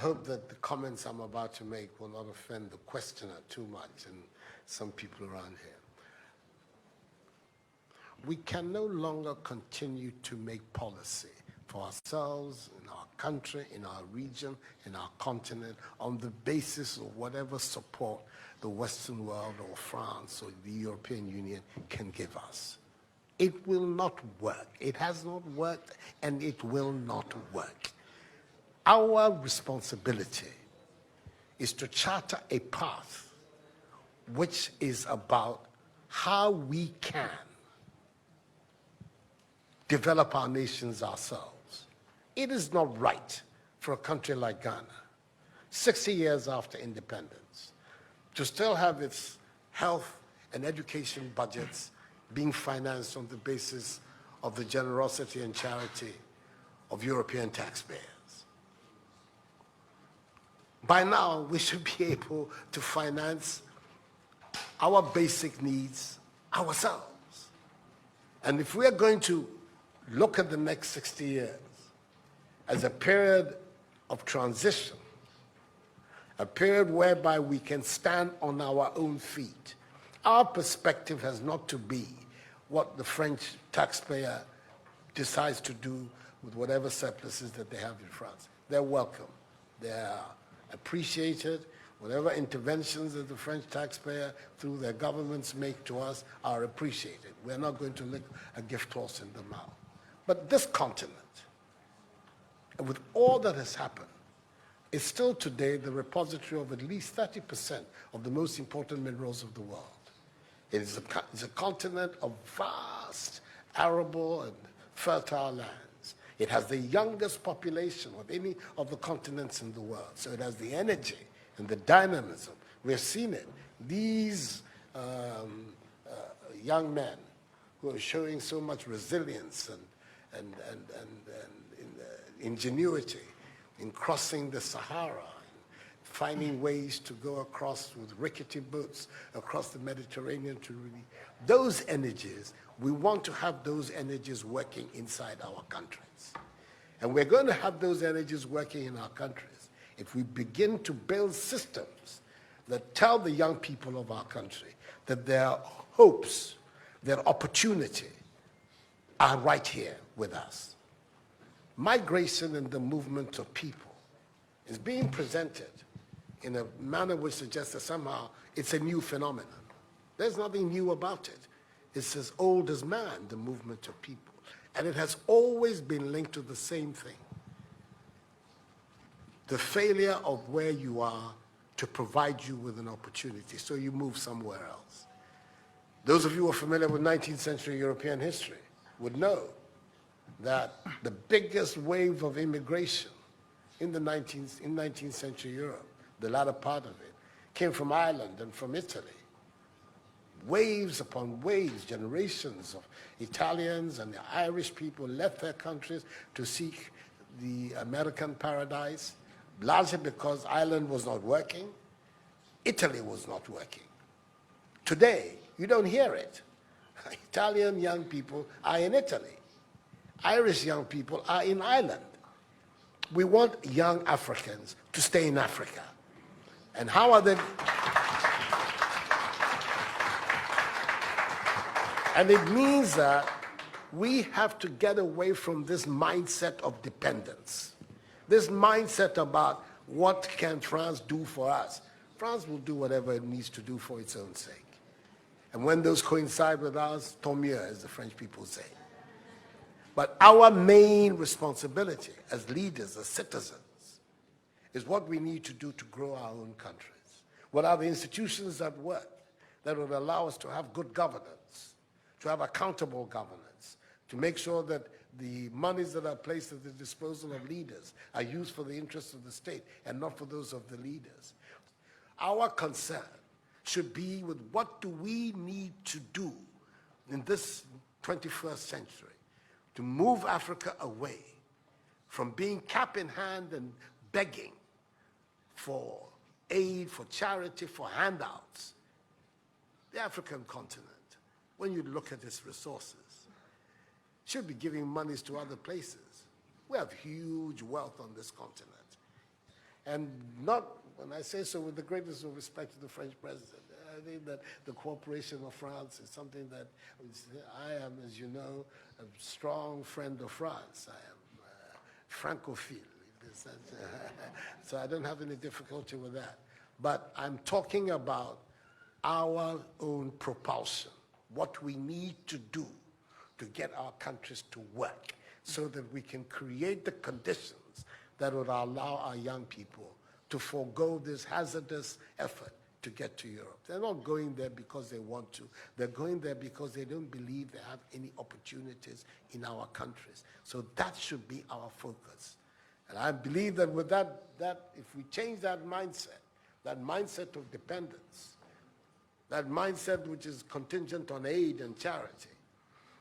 hope that the comments I'm about to make will not offend the questioner too much and some people around here. We can no longer continue to make policy for ourselves, in our country, in our region, in our continent, on the basis of whatever support the Western world or France or the European Union can give us. It will not work. It has not worked, and it will not work. Our responsibility is to charter a path which is about how we can develop our nations ourselves. It is not right for a country like Ghana, 60 years after independence, to still have its health and education budgets being financed on the basis of the generosity and charity of European taxpayers. By now, we should be able to finance our basic needs ourselves. And if we are going to look at the next 60 years as a period of transition, a period whereby we can stand on our own feet, our perspective has not to be what the French taxpayer decides to do with whatever surpluses that they have in France. They're welcome. They're appreciated. Whatever interventions that the French taxpayer through their governments make to us are appreciated. We're not going to lick a gift horse in the mouth. But this continent, and with all that has happened, is still today the repository of at least 30% of the most important minerals of the world. It is a continent of vast, arable and fertile lands. It has the youngest population of any of the continents in the world. So it has the energy and the dynamism. We've seen it. These young men who are showing so much resilience and ingenuity in crossing the Sahara, finding ways to go across with rickety boats across the Mediterranean to really, those energies, we want to have those energies working inside our countries. And we're going to have those energies working in our countries if we begin to build systems that tell the young people of our country that their hopes, their opportunity are right here with us. Migration and the movement of people is being presented in a manner which suggests that somehow it's a new phenomenon. There's nothing new about it. It's as old as man, the movement of people. And it has always been linked to the same thing. The failure of where you are to provide you with an opportunity, so you move somewhere else. Those of you who are familiar with 19th century European history would know that the biggest wave of immigration in 19th century Europe, the latter part of it, came from Ireland and from Italy. Waves upon waves, generations of Italians and the Irish people left their countries to seek the American paradise, largely because Ireland was not working, Italy was not working. Today, you don't hear it. Italian young people are in Italy. Irish young people are in Ireland. We want young Africans to stay in Africa. And how are they? And it means that we have to get away from this mindset of dependence. This mindset about what can France do for us. France will do whatever it needs to do for its own sake. And when those coincide with ours, tant mieux, as the French people say. But our main responsibility as leaders, as citizens, is what we need to do to grow our own countries. What are the institutions that work that would allow us to have good governance, to have accountable governance, to make sure that the monies that are placed at the disposal of leaders are used for the interests of the state and not for those of the leaders. Our concern should be with what do we need to do in this 21st century to move Africa away from being cap in hand and begging for aid, for charity, for handouts. The African continent, when you look at its resources, should be giving monies to other places. We have huge wealth on this continent. And not, when I say so, with the greatest of respect to the French president. I think that the cooperation of France is something that I am, as you know, a strong friend of France. I am Francophile. So I don't have any difficulty with that. But I'm talking about our own propulsion, what we need to do to get our countries to work so that we can create the conditions that would allow our young people to forego this hazardous effort to get to Europe. They're not going there because they want to. They're going there because they don't believe they have any opportunities in our countries. So that should be our focus. And I believe that with that if we change that mindset of dependence, that mindset which is contingent on aid and charity,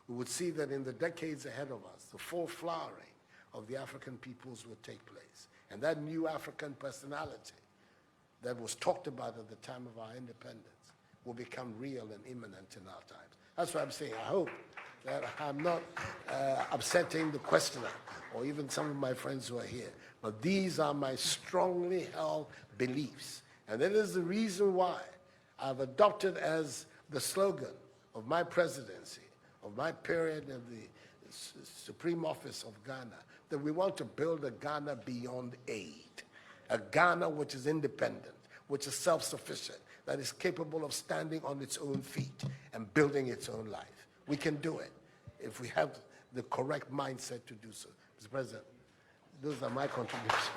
we would see that in the decades ahead of us, the full flowering of the African peoples would take place. And that new African personality that was talked about at the time of our independence will become real and imminent in our times. That's what I'm saying. I hope that I'm not upsetting the questioner or even some of my friends who are here. But these are my strongly held beliefs. And that is the reason why I've adopted as the slogan of my presidency, of my period of the Supreme Office of Ghana, that we want to build a Ghana beyond aid. A Ghana which is independent, which is self-sufficient, that is capable of standing on its own feet and building its own life. We can do it if we have the correct mindset to do so. Mr. President, those are my contributions.